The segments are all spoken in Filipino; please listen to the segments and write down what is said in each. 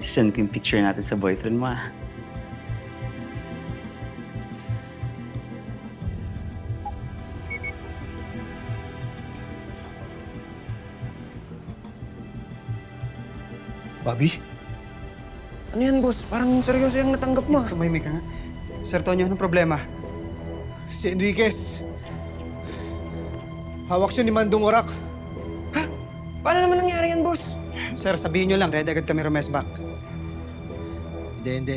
Send ko yung picture natin sa boyfriend mo, ah. Bobby? Ano yan, boss? Parang seryoso yung natanggap mo. Tumahimik ka nga. Sir Tonyo, anong problema? Si Enriquez. Hawak siya ni Mandong Orak. Paano naman nangyari yan, boss? Sir, sabihin nyo lang, ready agad kami rumesbak. Hindi.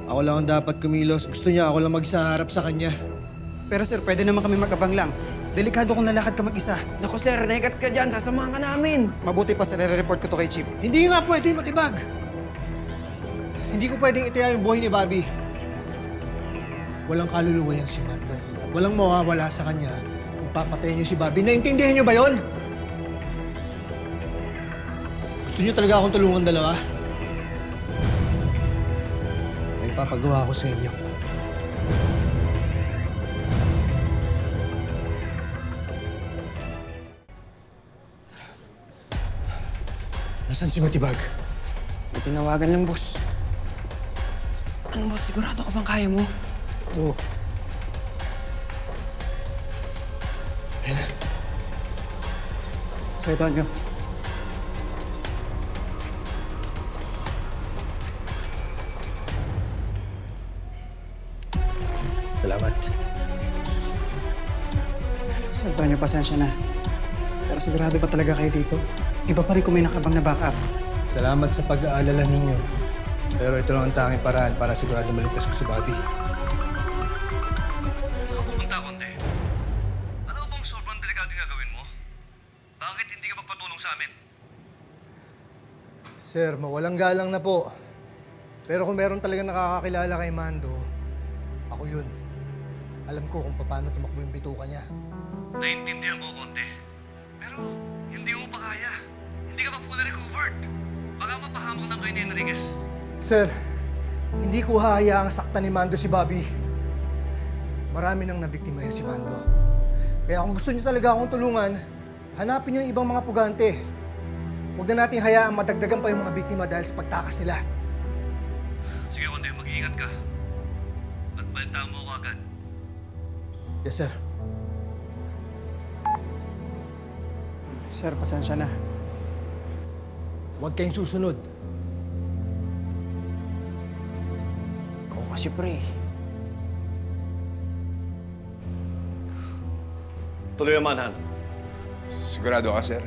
Ako lang ang dapat kumilos. Gusto niya ako lang mag-isaharap sa kanya. Pero sir, pwede naman kami mag-abang lang. Delikado kung lalakad ka mag-isa. Naku, sir, negats ka dyan. Sasamahan ka namin. Mabuti pa sa report ko to kay Chief. Hindi nga pwede matibag. Hindi ko pwedeng itiya yung buhay ni Bobby. Walang kaluluwa yan si Mandong. At walang mawawala sa kanya kung papatayin niyo si Bobby. Naintindihan niyo ba yon? Gusto niyo talaga akong tulungan dalawa? May papagawa ko sa inyo. Nasaan si Matibag? May tinawagan lang, boss. Ano, boss? Sigurado ka bang kaya mo? Oo. Sir Tonyo. Salamat. Sir Tonyo, pasensya na. Pero sigurado ba talaga kayo dito? Iba pa rin kung may nakabang na backup. Salamat sa pag-aalala ninyo. Pero ito lang ang tanging paraan para sigurado maligtas ko si Bobby. Saan ka pupunta, Konte? Alam mo bang sobrang delikado yung gagawin mo? Bakit hindi ka magpatulong sa amin? Sir, mawalang galang na po. Pero kung meron talagang nakakakilala kay Mando, ako yun. Alam ko kung paano tumakbo yung bituka niya. Naiintindihan ko, Konte. Pero hindi mo pa kaya. Hindi ka pa fully recovered. Baka mapahamak ng kayo ni Enriquez. Sir, hindi ko hahayaang saktan ni Mando si Bobby. Marami nang nabiktima yan si Mando. Kaya kung gusto niyo talaga akong tulungan, hanapin niyo yung ibang mga pugante. Huwag na natin hayaang madagdagan pa yung mga biktima dahil sa pagtakas nila. Sige, Konte, mag-iingat ka. At balitaan mo ako agad. Yes, sir. Sir, pasensya na. Huwag kayong susunod. Ikaw kasi, pre. Tuloy ang manhunt. Sigurado ka, sir?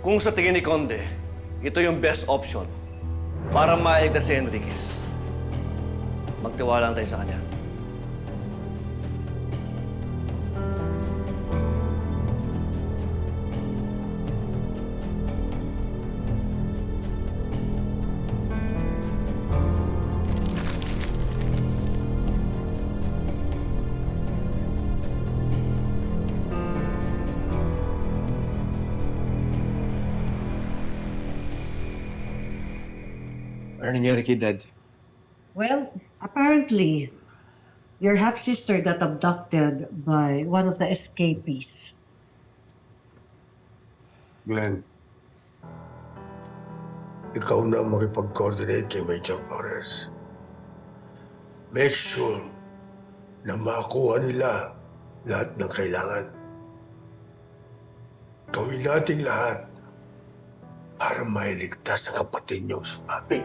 Kung sa tingin ni Conde, ito yung best option para mailigtas si Enriquez, magtiwala lang tayo sa kanya. Ano nangyari kay Dad? Well, apparently, your half-sister got abducted by one of the escapees. Glenn, ikaw na ang makipag-coordinate kay Major Flores. Make sure na makuha nila lahat ng kailangan. Gawin natin lahat para mailigtas ang kapatid niyo si Bobby.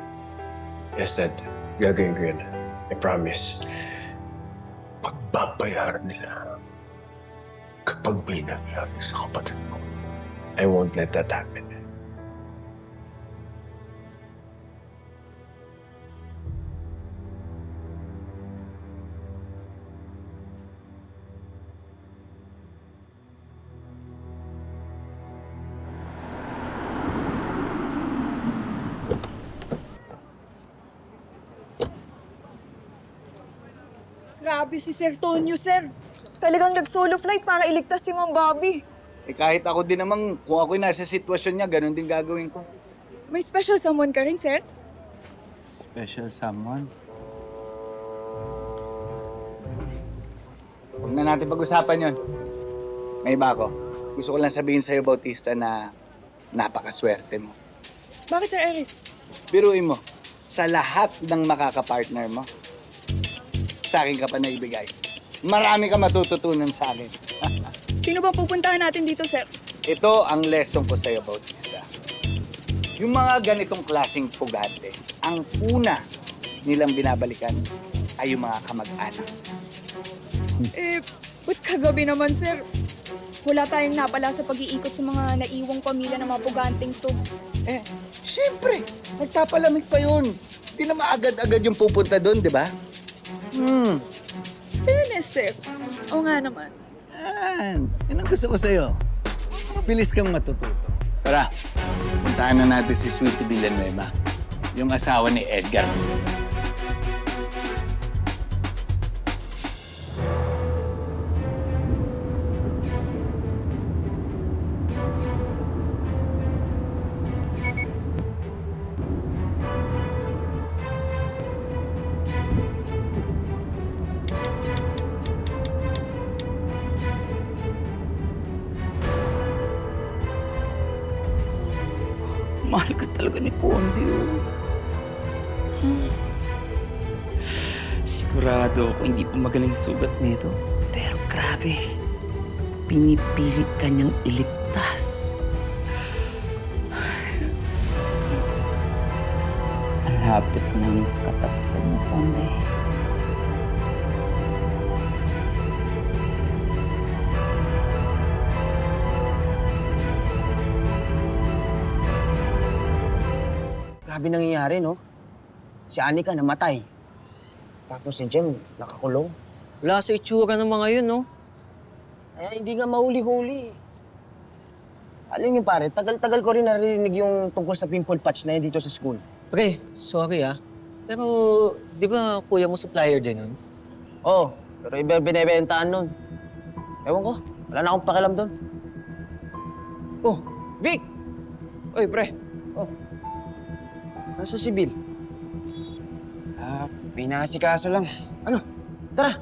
Yes, Dad. Gagawin ko yun. I promise. Pagbabayaran nila kapag may nangyari sa kapatid mo. I won't let that happen. Grabe si Sir Tonyo, sir. Talagang nag-solo flight para iligtas si Ma'am Bobby. Eh kahit ako din namang, kung ako'y nasa sitwasyon niya, ganun din gagawin ko. May special someone ka rin, sir? Special someone? Huwag na natin pag-usapan yun. May iba ako. Gusto ko lang sabihin sa'yo, Bautista, na napakaswerte mo. Bakit, Sir Eric? Biruin mo, sa lahat ng makakapartner mo, sa akin ka pa naibigay. Marami ka matututunan sa akin. Sino ba pupuntahan natin dito, Sir? Ito ang lesson ko sa'yo, Bautista. Yung mga ganitong klaseng pugante, ang una nilang binabalikan ay yung mga kamag-anak. Ba't kagabi naman, Sir? Wala tayong napala sa pag-iikot sa mga naiwang pamilya ng mga puganteng to. Siyempre, nagpapalamig pa yun. Hindi na maagad-agad yung pupunta doon, di ba? Fairness, Sir. Oo nga naman. Yan ang gusto ko sa'yo. Mabilis kang matututo. Tara, puntahan na natin si Sweetie Villanueva, yung asawa ni Edgar. Mahal ka talaga ni Conde, oh. Sigurado ako hindi pa magaling sugat nito. Pero grabe, pinipilit ka niyang iligtas. Ang lapit ng katapusan mo, Conde. Grabe nangyayari, no? Si Anika namatay. Tapos si Jem nakakulong. Wala sa itsura ng mga yun, no? Kaya hindi nga mahuli-huli. Alam niyo pare, tagal-tagal ko rin narinig yung tungkol sa pimple patch na yun dito sa school. Pre, sorry ah. Pero, di ba kuya mo supplier din nun? Oo, pero iba binibentaan nun. Ewan ko, wala na akong pakialam doon. Oh, Vic! Oy, pre. Oh. Nasa si Bill? Pinasikaso lang. Ano? Tara!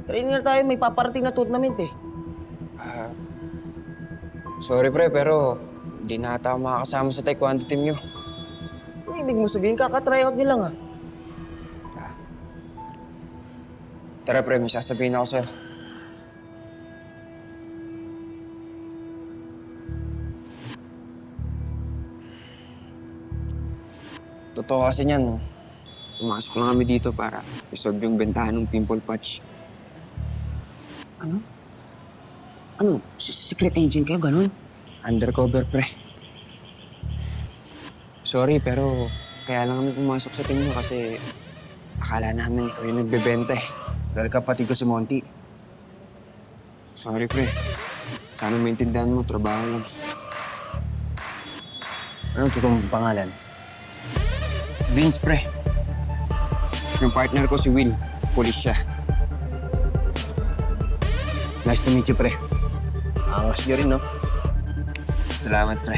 Training na tayo, may paparating na tournament eh. Sorry pre, pero hindi na ata ako makakasama sa taekwondo team nyo. Ano ibig mo sabihin? Kaka-tryout niya lang ah. Tara pre, may sasabihin ako sa'yo. Totoo kasi niyan, pumasok lang kami dito para isolve yung bentahan ng pimple patch. Ano? Ano? Secret agent kayo, ganun? Undercover, pre. Sorry, pero kaya lang kami pumasok sa team nyo kasi akala namin ikaw yung nagbebenta eh. Dahil kapatid ko si Monty. Sorry, pre. Sana maintindihan mo, trabaho lang. Anong totoong pangalan? Vince, pre. Yung partner ko si Will. Pulis siya. Nice to meet you, pre. Angas nyo rin, no? Salamat, pre.